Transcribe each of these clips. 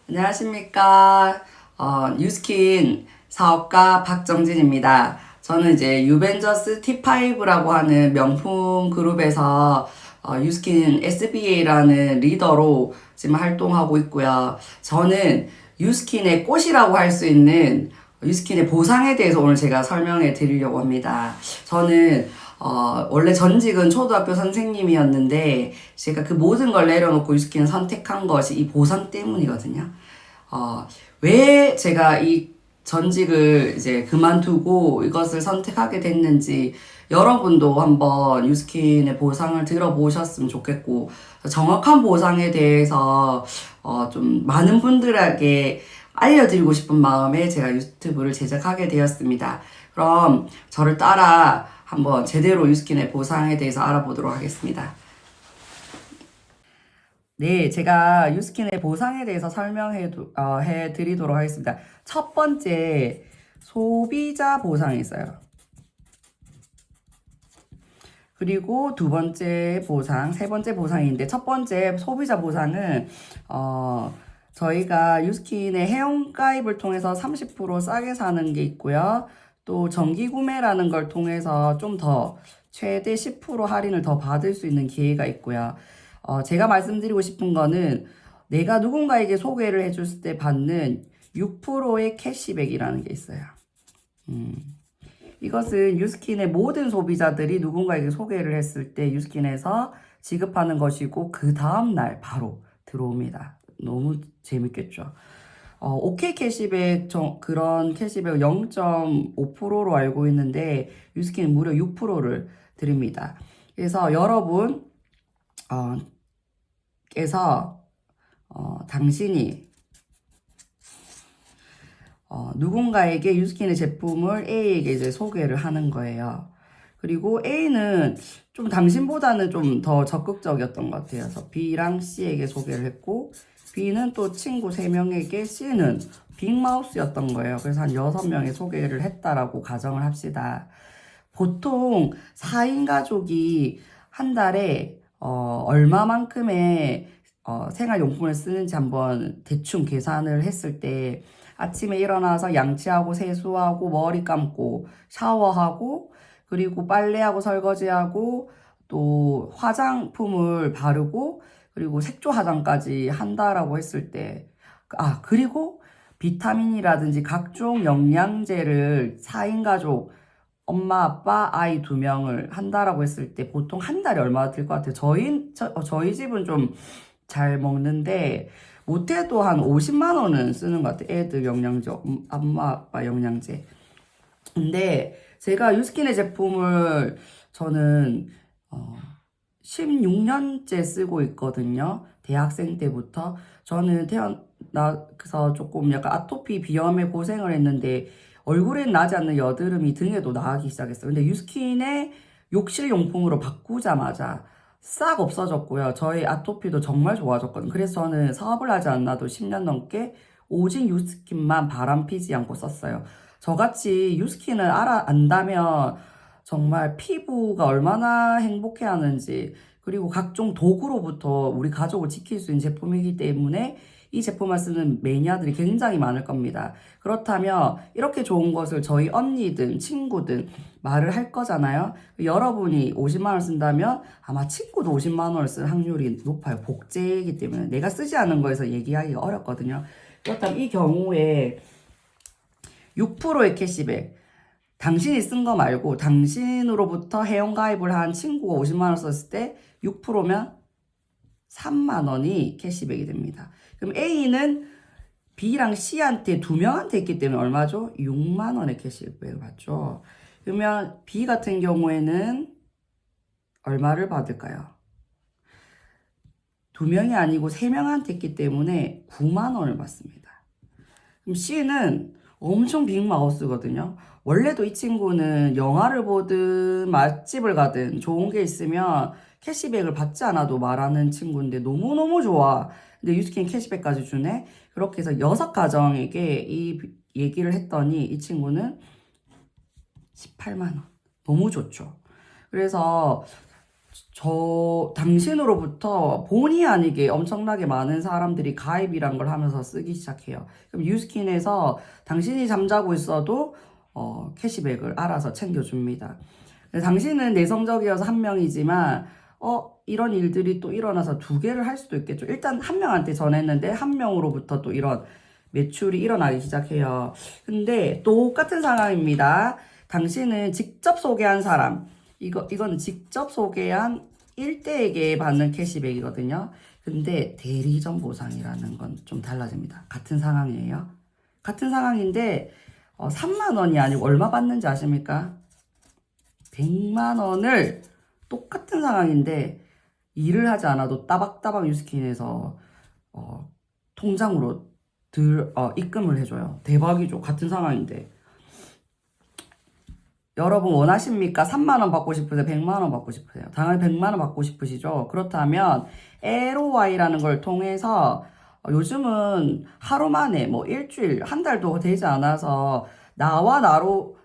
안녕하십니까. 뉴스킨 사업가 박정진입니다. 저는 이제 유벤져스 T5라고 하는 명품 그룹에서 유스킨 SBA라는 리더로 지금 활동하고 있고요. 저는 유스킨의 꽃이라고 할 수 있는 유스킨의 보상에 대해서 오늘 제가 설명해 드리려고 합니다. 저는 원래 전직은 초등학교 선생님이었는데, 제가 그 모든 걸 내려놓고 유스킨을 선택한 것이 이 보상 때문이거든요. 왜 제가 이 전직을 이제 그만두고 이것을 선택하게 됐는지, 여러분도 한번 유스킨의 보상을 들어보셨으면 좋겠고, 정확한 보상에 대해서, 좀 많은 분들에게 알려드리고 싶은 마음에 제가 유튜브를 제작하게 되었습니다. 그럼 저를 따라 한번 제대로 유스킨의 보상에 대해서 알아보도록 하겠습니다. 네, 제가 유스킨의 보상에 대해서 해 드리도록 하겠습니다. 첫 번째, 소비자 보상이 있어요. 그리고 두 번째 보상, 세 번째 보상인데, 첫 번째 소비자 보상은, 저희가 유스킨의 회원가입을 통해서 30% 싸게 사는 게 있고요. 또 정기 구매라는 걸 통해서 좀 더 최대 10% 할인을 더 받을 수 있는 기회가 있고요. 제가 말씀드리고 싶은 거는 내가 누군가에게 소개를 해줬을 때 받는 6%의 캐시백이라는 게 있어요. 이것은 유스킨의 모든 소비자들이 누군가에게 소개를 했을 때 유스킨에서 지급하는 것이고, 그 다음날 바로 들어옵니다. 너무 재밌겠죠? OK 캐시백, 그런 캐시백 0.5%로 알고 있는데, 유스킨은 무려 6%를 드립니다. 그래서 여러분, 께서, 당신이, 누군가에게 유스킨의 제품을 A에게 이제 소개를 하는 거예요. 그리고 A는 좀 당신보다는 좀 더 적극적이었던 것 같아요. 그래서 B랑 C에게 소개를 했고, B는 또 친구 3명에게, C는 빅마우스였던 거예요. 그래서 한 6명에 소개를 했다라고 가정을 합시다. 보통 4인 가족이 한 달에 얼마만큼의 생활용품을 쓰는지 한번 대충 계산을 했을 때, 아침에 일어나서 양치하고 세수하고 머리 감고 샤워하고 그리고 빨래하고 설거지하고 또 화장품을 바르고 그리고 색조 화장까지 한다라고 했을 때, 그리고 비타민이라든지 각종 영양제를 4인 가족 엄마, 아빠, 아이 2명을 한다라고 했을 때 보통 한 달에 얼마 들 것 같아요? 저희 집은 좀 잘 먹는데 못해도 한 50만 원은 쓰는 것 같아요. 애들 영양제, 엄마, 아빠 영양제. 근데 제가 유스킨의 제품을 저는 16년째 쓰고 있거든요. 대학생 때부터. 저는 태어나서 조금 약간 아토피 비염에 고생을 했는데 얼굴엔 나지 않는 여드름이 등에도 나기 시작했어요. 근데 유스킨의 욕실 용품으로 바꾸자마자 싹 없어졌고요. 저의 아토피도 정말 좋아졌거든요. 그래서 저는 사업을 하지 않아도 10년 넘게 오직 유스킨만 바람피지 않고 썼어요. 저같이 유스킨을 안다면 정말 피부가 얼마나 행복해 하는지, 그리고 각종 도구로부터 우리 가족을 지킬 수 있는 제품이기 때문에 이 제품을 쓰는 매니아들이 굉장히 많을 겁니다. 그렇다면 이렇게 좋은 것을 저희 언니든 친구든 말을 할 거잖아요. 여러분이 50만 원 쓴다면 아마 친구도 50만 원을 쓸 확률이 높아요. 복제이기 때문에 내가 쓰지 않은 거에서 얘기하기가 어렵거든요. 그렇다면 이 경우에 6%의 캐시백, 당신이 쓴 거 말고 당신으로부터 회원가입을 한 친구가 50만 원 썼을 때 6%면 3만 원이 캐시백이 됩니다. 그럼 A는 B랑 C한테 2명한테 했기 때문에 얼마죠? 6만 원의 캐시백을 받죠. 그러면 B 같은 경우에는 얼마를 받을까요? 2명이 아니고 3명한테 했기 때문에 9만 원을 받습니다. 그럼 C는 엄청 빅마우스거든요. 원래도 이 친구는 영화를 보든 맛집을 가든 좋은 게 있으면 캐시백을 받지 않아도 말하는 친구인데 너무너무 좋아. 근데 유스킨 캐시백까지 주네? 그렇게 해서 6가정에게 이 얘기를 했더니 이 친구는 18만 원. 너무 좋죠. 그래서 당신으로부터 본의 아니게 엄청나게 많은 사람들이 가입이란 걸 하면서 쓰기 시작해요. 그럼 유스킨에서 당신이 잠자고 있어도 캐시백을 알아서 챙겨줍니다. 당신은 내성적이어서 한 명이지만 이런 일들이 또 일어나서 두 개를 할 수도 있겠죠. 일단 한 명한테 전했는데 한 명으로부터 또 이런 매출이 일어나기 시작해요. 근데 똑같은 상황입니다. 당신은 직접 소개한 사람, 이거는 직접 소개한 1대에게 받는 캐시백이거든요. 근데 대리점 보상이라는 건 좀 달라집니다. 같은 상황이에요. 같은 상황인데 3만 원이 아니고 얼마 받는지 아십니까? 100만 원을 똑같은 상황인데 일을 하지 않아도 따박따박 유스킨에서 통장으로 입금을 해줘요. 대박이죠. 같은 상황인데. 여러분 원하십니까? 3만 원 받고 싶으세요? 100만 원 받고 싶으세요? 당연히 100만 원 받고 싶으시죠? 그렇다면 LOI라는 걸 통해서 요즘은 하루 만에 뭐 일주일, 한 달도 되지 않아서 나로부터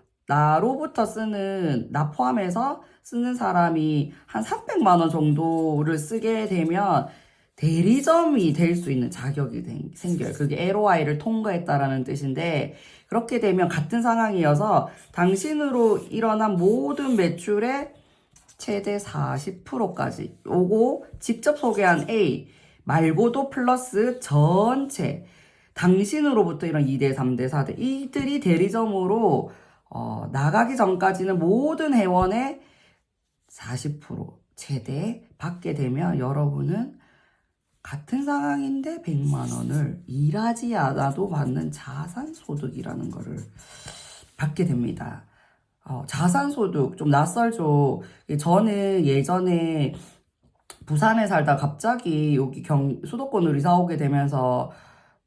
나 포함해서 쓰는 사람이 한 300만 원 정도를 쓰게 되면 대리점이 될 수 있는 자격이 생겨요. 그게 LOI를 통과했다라는 뜻인데, 그렇게 되면 같은 상황이어서 당신으로 일어난 모든 매출의 최대 40%까지 요거 직접 소개한 A 말고도 플러스 전체 당신으로부터 이런 2대, 3대, 4대 이들이 대리점으로 나가기 전까지는 모든 회원의 40% 최대 받게 되면 여러분은 같은 상황인데 100만 원을 일하지 않아도 받는 자산소득이라는 거를 받게 됩니다. 자산소득 좀 낯설죠. 저는 예전에 부산에 살다 갑자기 여기 수도권으로 이사 오게 되면서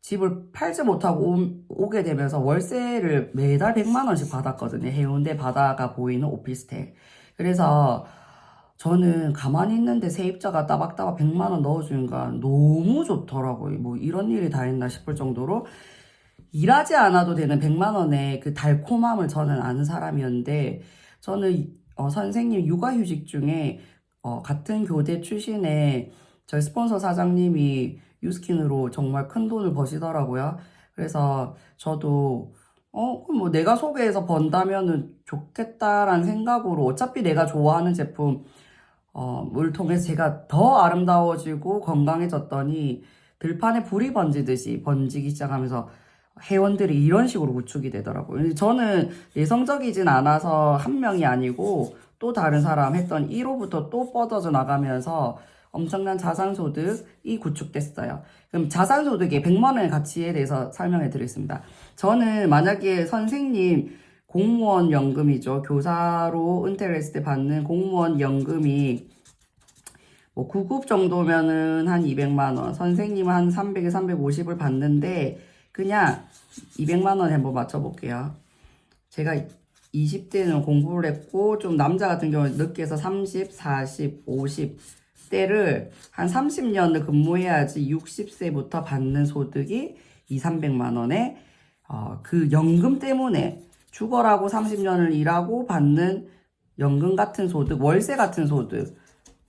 집을 팔지 못하고 오게 되면서 월세를 매달 100만 원씩 받았거든요. 해운대 바다가 보이는 오피스텔. 그래서 저는 가만히 있는데 세입자가 따박따박 100만 원 넣어주는 건 너무 좋더라고요. 뭐 이런 일이 다 있나 싶을 정도로 일하지 않아도 되는 100만 원의 그 달콤함을 저는 아는 사람이었는데 저는 선생님 육아휴직 중에 같은 교대 출신의 저희 스폰서 사장님이 유스킨으로 정말 큰 돈을 버시더라고요. 그래서 저도 그럼 뭐 내가 소개해서 번다면은 좋겠다라는 생각으로 어차피 내가 좋아하는 제품 물 통해서 제가 더 아름다워지고 건강해졌더니 들판에 불이 번지듯이 번지기 시작하면서 회원들이 이런 식으로 구축이 되더라고요. 저는 내성적이진 않아서 한 명이 아니고 또 다른 사람 했던 1호부터 또 뻗어져 나가면서 엄청난 자산소득이 구축됐어요. 그럼 자산소득의 100만 원의 가치에 대해서 설명해 드리겠습니다. 저는 만약에 선생님 공무원 연금이죠. 교사로 은퇴를 했을 때 받는 공무원 연금이 뭐 9급 정도면은 한 200만 원, 선생님은 한 300에 350을 받는데 그냥 200만 원에 한번 맞춰볼게요. 제가 20대는 공부를 했고 좀 남자 같은 경우는 늦게 해서 30, 40, 50 때를 한 30년을 근무해야지 60세부터 받는 소득이 2, 300만 원에 그 연금 때문에 죽어라고 30년을 일하고 받는 연금 같은 소득, 월세 같은 소득,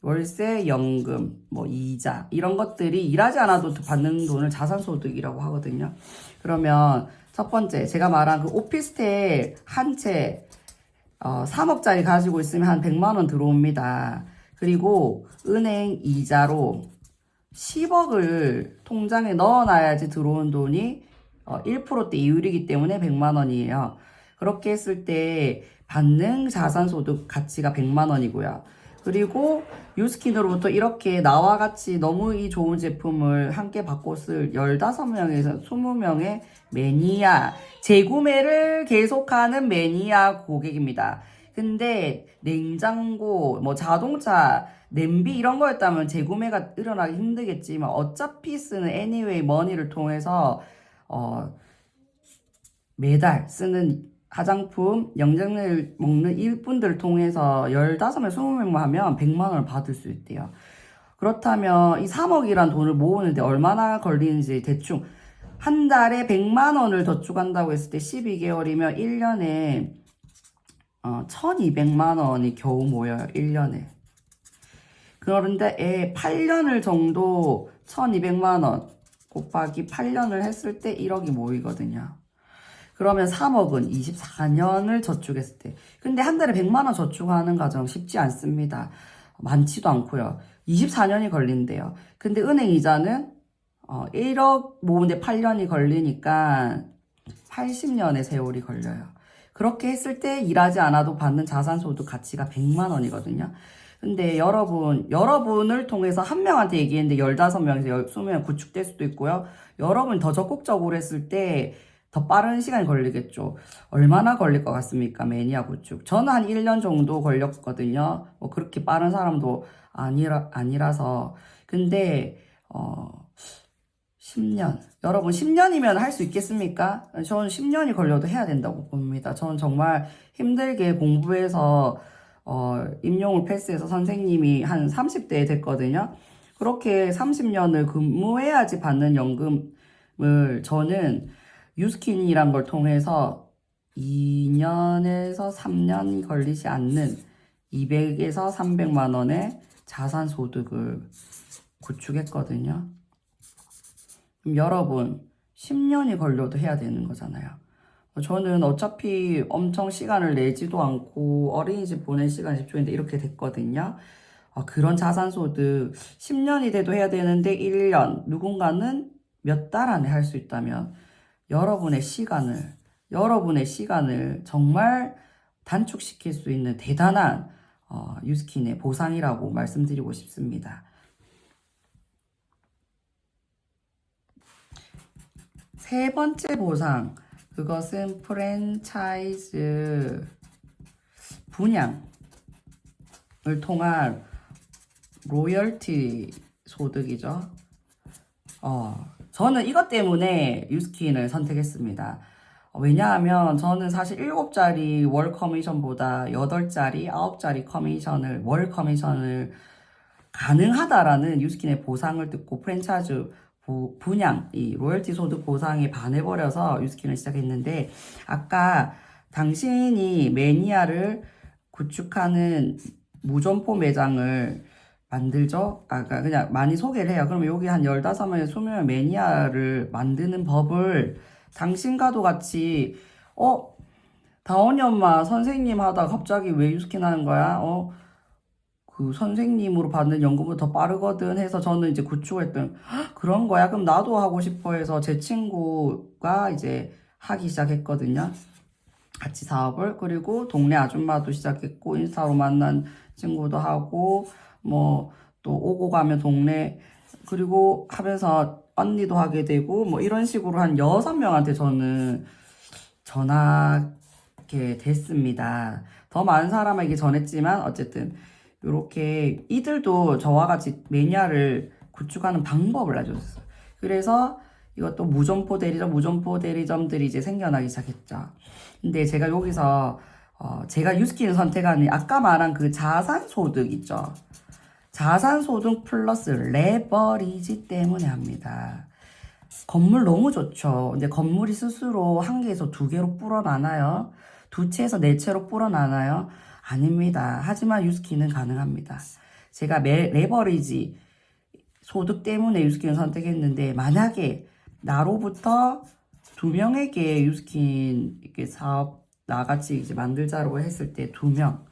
월세, 연금, 뭐 이자 이런 것들이 일하지 않아도 받는 돈을 자산소득이라고 하거든요. 그러면 첫 번째 제가 말한 그 오피스텔 한 채 3억짜리 가지고 있으면 한 100만 원 들어옵니다. 그리고 은행 이자로 10억을 통장에 넣어놔야지 들어온 돈이 1%대 이율이기 때문에 100만 원이에요. 그렇게 했을 때 받는 자산소득 가치가 100만 원이고요. 그리고 유스킨으로부터 이렇게 나와 같이 너무 이 좋은 제품을 함께 받고 쓸 15명에서 20명의 매니아, 재구매를 계속하는 매니아 고객입니다. 근데 냉장고, 뭐 자동차, 냄비 이런 거였다면 재구매가 일어나기 힘들겠지만 어차피 쓰는 anyway money를 통해서 매달 쓰는 화장품, 영양제를 먹는 이분들을 통해서 15명, 20명만 하면 100만 원을 받을 수 있대요. 그렇다면 이 3억이란 돈을 모으는데 얼마나 걸리는지 대충 한 달에 100만 원을 저축한다고 했을 때 12개월이면 1년에 1200만 원이 겨우 모여요. 1년에. 그런데 8년을 정도 1200만 원 곱하기 8년을 했을 때 1억이 모이거든요. 그러면 3억은 24년을 저축했을 때. 근데 한 달에 100만 원 저축하는 과정 쉽지 않습니다. 많지도 않고요. 24년이 걸린대요. 근데 은행 이자는 1억 모으는데 8년이 걸리니까 80년의 세월이 걸려요. 그렇게 했을 때 일하지 않아도 받는 자산소득 가치가 100만 원이거든요. 근데 여러분을 통해서 한 명한테 얘기했는데 15명에서 20명 구축될 수도 있고요. 여러분이 더 적극적으로 했을 때 더 빠른 시간이 걸리겠죠. 얼마나 걸릴 것 같습니까? 매니아 구축. 저는 한 1년 정도 걸렸거든요. 뭐 그렇게 빠른 사람도 아니라서. 근데, 10년. 여러분, 10년이면 할 수 있겠습니까? 저는 10년이 걸려도 해야 된다고 봅니다. 저는 정말 힘들게 공부해서, 임용을 패스해서 선생님이 한 30대에 됐거든요. 그렇게 30년을 근무해야지 받는 연금을 저는 유스킨이란 걸 통해서 2년에서 3년 걸리지 않는 200에서 300만 원의 자산 소득을 구축했거든요. 그럼 여러분 10년이 걸려도 해야 되는 거잖아요. 저는 어차피 엄청 시간을 내지도 않고 어린이집 보낸 시간이 10초인데 이렇게 됐거든요. 그런 자산소득 10년이 돼도 해야 되는데 1년, 누군가는 몇 달 안에 할 수 있다면 여러분의 시간을 정말 단축시킬 수 있는 대단한 유스킨의 보상이라고 말씀드리고 싶습니다. 세 번째 보상, 그것은 프랜차이즈 분양을 통한 로열티 소득이죠. 저는 이것 때문에 유스킨을 선택했습니다. 왜냐하면 저는 사실 7짜리 월 커미션보다 8짜리, 9짜리 월 커미션을 가능하다라는 유스킨의 보상을 듣고 프랜차이즈 분양, 이 로열티 소득 보상에 반해버려서 유스킨을 시작했는데, 아까 당신이 매니아를 구축하는 무점포 매장을 만들죠? 그냥 많이 소개를 해요. 그럼 여기 한 15명, 20명 매니아를 만드는 법을 당신과도 같이, 다원이 엄마 선생님 하다 갑자기 왜 유스킨 하는 거야? 그 선생님으로 받는 연금은 더 빠르거든 해서 저는 이제 구축했던, 그런 거야? 그럼 나도 하고 싶어 해서 제 친구가 이제 하기 시작했거든요. 같이 사업을. 그리고 동네 아줌마도 시작했고, 인스타로 만난 친구도 하고, 뭐 또 오고 가면 동네 그리고 하면서 언니도 하게 되고 뭐 이런 식으로 한 6명한테 저는 전하게 됐습니다. 더 많은 사람에게 전했지만 어쨌든 이렇게 이들도 저와 같이 매니아를 구축하는 방법을 알려줬어요. 그래서 이것도 무점포 대리점들이 이제 생겨나기 시작했죠. 근데 제가 여기서 제가 유스킨을 선택하는 아까 말한 그 자산소득 있죠. 자산소득 플러스 레버리지 때문에 합니다. 건물 너무 좋죠. 근데 건물이 스스로 한 개에서 두 개로 불어나나요? 두 채에서 네 채로 불어나나요? 아닙니다. 하지만 유스킨은 가능합니다. 제가 레버리지 소득 때문에 유스킨을 선택했는데, 만약에 나로부터 2명에게 유스킨 이렇게 사업 나같이 이제 만들자고 했을 때 2명.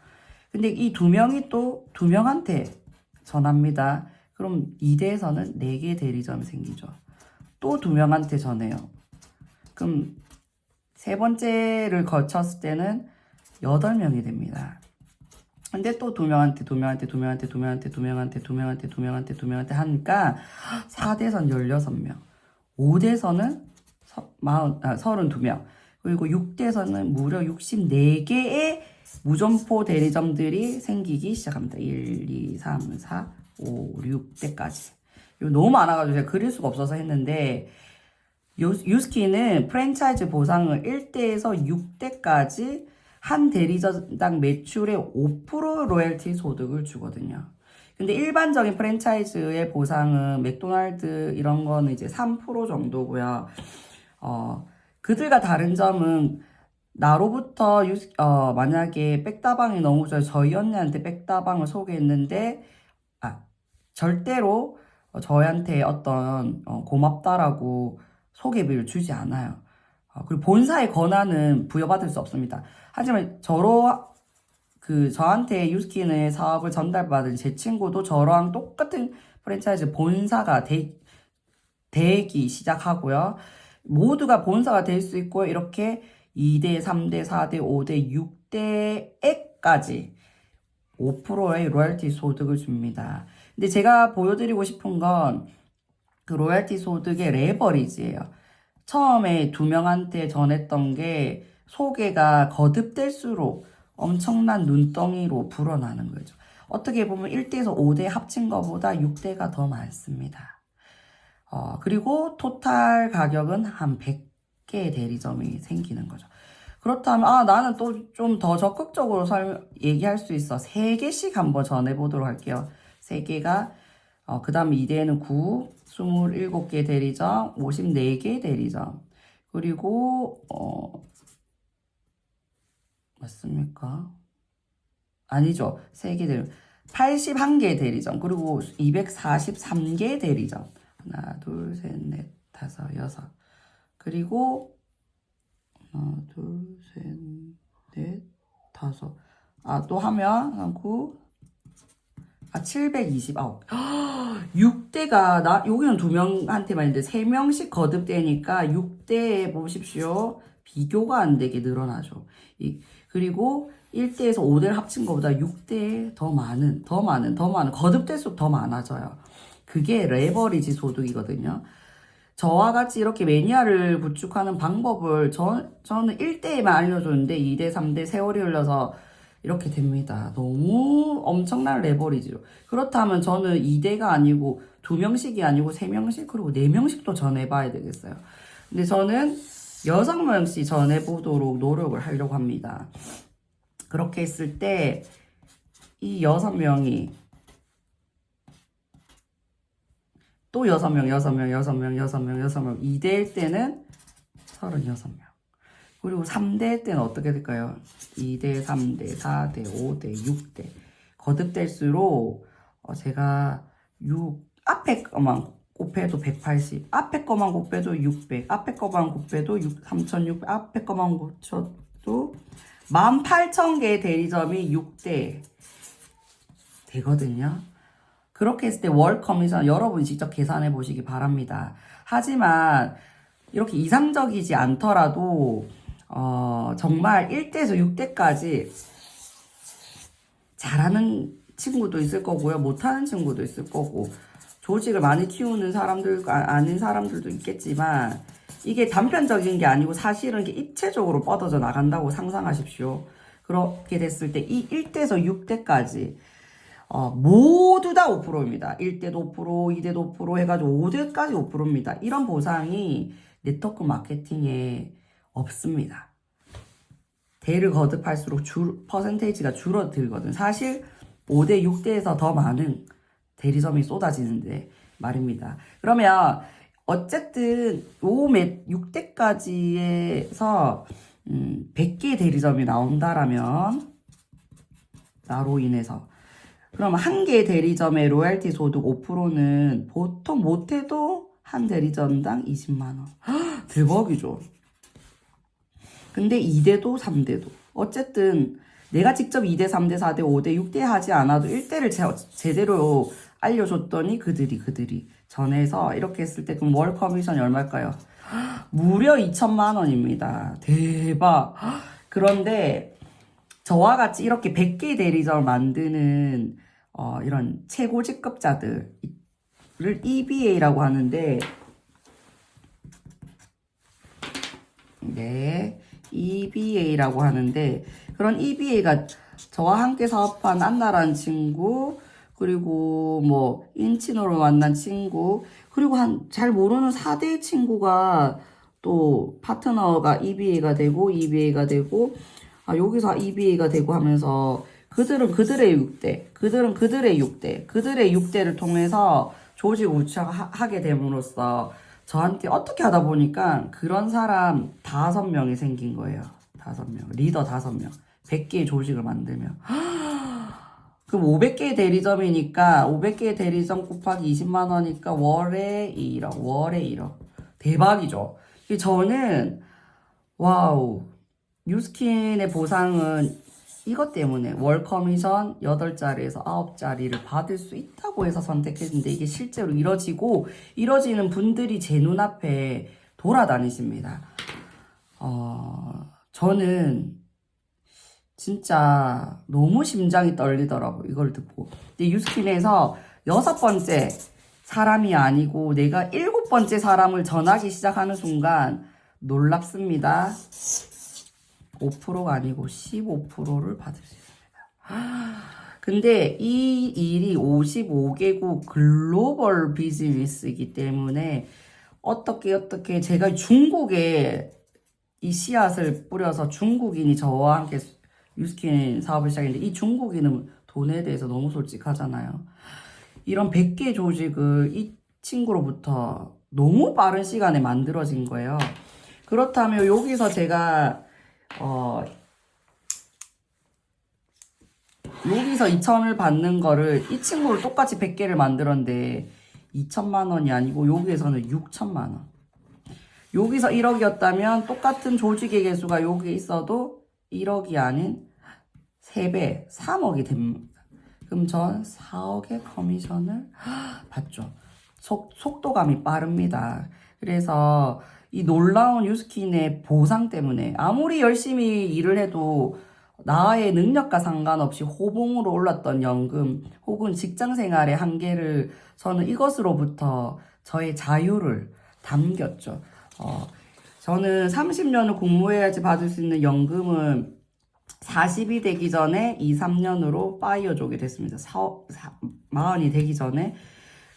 근데 이 2명이 또 2명한테 전합니다. 그럼 2대에서는 4개 대리점이 생기죠. 또 2명한테 전해요. 그럼 세 번째를 거쳤을 때는 8명이 됩니다. 근데 또 2명한테 하니까 4대선 16명, 5대선은 32명, 그리고 6대선은 무려 64개의 무점포 대리점들이 생기기 시작합니다. 1, 2, 3, 4, 5, 6대까지. 이거 너무 많아가지고 제가 그릴 수가 없어서 했는데, 유스킨은 프랜차이즈 보상을 1대에서 6대까지 한 대리점당 매출의 5% 로열티 소득을 주거든요. 근데 일반적인 프랜차이즈의 보상은 맥도날드 이런 거는 이제 3% 정도고요. 그들과 다른 점은 나로부터 만약에 백다방이 너무 좋아요. 저희 언니한테 백다방을 소개했는데 절대로 저희한테 어떤 고맙다라고 소개비를 주지 않아요. 그리고 본사의 권한은 부여받을 수 없습니다. 하지만 저한테 유스킨의 사업을 전달받은 제 친구도 저랑 똑같은 프랜차이즈 본사가 되기 시작하고요. 모두가 본사가 될 수 있고, 이렇게 2대, 3대, 4대, 5대, 6대에까지 5%의 로열티 소득을 줍니다. 근데 제가 보여드리고 싶은 건 그 로열티 소득의 레버리지예요. 처음에 2명한테 전했던 게 소개가 거듭될수록 엄청난 눈덩이로 불어나는 거죠. 어떻게 보면 1대에서 5대 합친 것보다 6대가 더 많습니다. 그리고 토탈 가격은 한 100개의 대리점이 생기는 거죠. 그렇다면 나는 또 좀 더 적극적으로 얘기할 수 있어. 3개씩 한번 전해보도록 할게요. 3개가 그 다음에 2대에는 9, 27개 대리점, 54개 대리점. 그리고 맞습니까? 아니죠. 3개 대리점. 81개 대리점. 그리고 243개 대리점. 하나, 둘, 셋, 넷, 다섯, 여섯. 그리고 하나, 둘, 셋, 넷, 다섯. 또 하면 9, 729. 6대가 여기는 2명한테만 있는데 3명씩 거듭되니까 6대에 보십시오. 비교가 안 되게 늘어나죠. 그리고 1대에서 5대를 합친 것보다 6대에 더 많은 거듭될수록 더 많아져요. 그게 레버리지 소득이거든요. 저와 같이 이렇게 매니아를 구축하는 방법을 저는 1대에만 알려줬는데 2대, 3대 세월이 흘러서 이렇게 됩니다. 너무 엄청난 레버리지로. 그렇다면 저는 2대가 아니고 2명씩이 아니고 3명씩 그리고 4명씩도 전해봐야 되겠어요. 근데 저는 6명씩 전해보도록 노력을 하려고 합니다. 그렇게 했을 때 이 6명이 또 6명, 2대일 때는 36명. 그리고 3대 때는 어떻게 될까요? 2대, 3대, 4대, 5대, 6대. 거듭될수록 제가 앞에 거만 곱해도 180, 앞에 거만 곱해도 600, 앞에 거만 곱해도 3600, 앞에 거만 곱해도 18,000개의 대리점이 6대 되거든요. 그렇게 했을 때 월 커미션 여러분이 직접 계산해 보시기 바랍니다. 하지만 이렇게 이상적이지 않더라도 정말 1대에서 6대까지 잘하는 친구도 있을 거고요. 못하는 친구도 있을 거고 조직을 많이 키우는 사람들과 아닌 사람들도 있겠지만 이게 단편적인 게 아니고 사실은 이게 입체적으로 뻗어져 나간다고 상상하십시오. 그렇게 됐을 때 이 1대에서 6대까지 모두 다 5%입니다. 1대도 5%, 2대도 5% 해가지고 5대까지 5%입니다. 이런 보상이 네트워크 마케팅에 없습니다. 대를 거듭할수록 퍼센테이지가 줄어들거든. 사실 5대, 6대에서 더 많은 대리점이 쏟아지는데 말입니다. 그러면 어쨌든 6대까지에서 100개 대리점이 나온다라면 나로 인해서 그럼 한 개 대리점의 로열티 소득 5%는 보통 못해도 한 대리점당 20만 원. 대박이죠. 근데 2대도 3대도 어쨌든 내가 직접 2대, 3대, 4대, 5대, 6대 하지 않아도 1대를 제대로 알려줬더니 그들이 전해서 이렇게 했을 때 그럼 월 커미션이 얼마일까요? 무려 2천만 원입니다. 대박. 그런데 저와 같이 이렇게 100개 대리점을 만드는 이런 최고 직급자들을 EBA라고 하는데 네, EBA라고 하는데 그런 EBA가 저와 함께 사업한 안나라는 친구 그리고 뭐 인치노로 만난 친구 그리고 잘 모르는 4대 친구가 또 파트너가 EBA가 되고 여기서 EBA가 되고 하면서 그들은 그들의 6대, 그들은 그들의 6대, 그들의 6대를 통해서 조직 우측하게 됨으로써 저한테 어떻게 하다 보니까 그런 사람 5명이 생긴 거예요. 5명. 리더 5명. 100개의 조직을 만들면. 그럼 500개의 대리점이니까 500개의 대리점 곱하기 20만 원이니까 월에 1억, 월에 1억. 대박이죠. 저는 와우, 뉴스킨의 보상은 이것 때문에 월 커미션 8자리에서 9자리를 받을 수 있다고 해서 선택했는데 이게 실제로 이뤄지는 분들이 제 눈앞에 돌아다니십니다. 저는 진짜 너무 심장이 떨리더라고요. 이걸 듣고. 근데 유스킨에서 6번째 사람이 아니고 내가 7번째 사람을 전하기 시작하는 순간 놀랍습니다. 5%가 아니고 15%를 받을 수 있습니다. 근데 이 일이 55개국 글로벌 비즈니스이기 때문에 어떻게 제가 중국에 이 씨앗을 뿌려서 중국인이 저와 함께 유스킨 사업을 시작했는데 이 중국인은 돈에 대해서 너무 솔직하잖아요. 이런 100개 조직을 이 친구로부터 너무 빠른 시간에 만들어진 거예요. 그렇다면 여기서 제가 여기서 2천을 받는 거를 이 친구를 똑같이 100개를 만들었는데 2천만 원이 아니고 여기에서는 6천만 원. 여기서 1억이었다면 똑같은 조직의 개수가 여기 있어도 1억이 아닌 3배, 3억이 됩니다. 그럼 전 4억의 커미션을 받죠. 속도감이 빠릅니다. 그래서 이 놀라운 유스킨의 보상 때문에 아무리 열심히 일을 해도 나의 능력과 상관없이 호봉으로 올랐던 연금 혹은 직장 생활의 한계를 저는 이것으로부터 저의 자유를 담겼죠. 저는 30년을 공부해야지 받을 수 있는 연금은 40이 되기 전에 2, 3년으로 빠이어주게 됐습니다. 40이 되기 전에.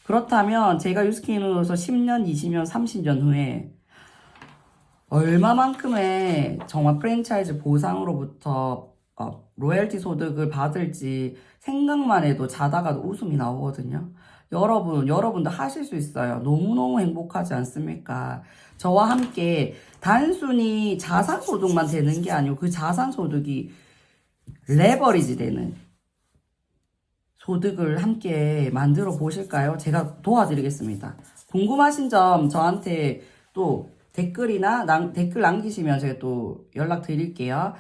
그렇다면 제가 유스킨으로서 10년, 20년, 30년 후에 얼마만큼의 정말 프랜차이즈 보상으로부터 로열티 소득을 받을지 생각만 해도 자다가도 웃음이 나오거든요. 여러분도 하실 수 있어요. 너무너무 행복하지 않습니까? 저와 함께 단순히 자산 소득만 되는 게 아니고 그 자산 소득이 레버리지 되는 소득을 함께 만들어 보실까요? 제가 도와드리겠습니다. 궁금하신 점 저한테 또 댓글 남기시면 제가 또 연락 드릴게요.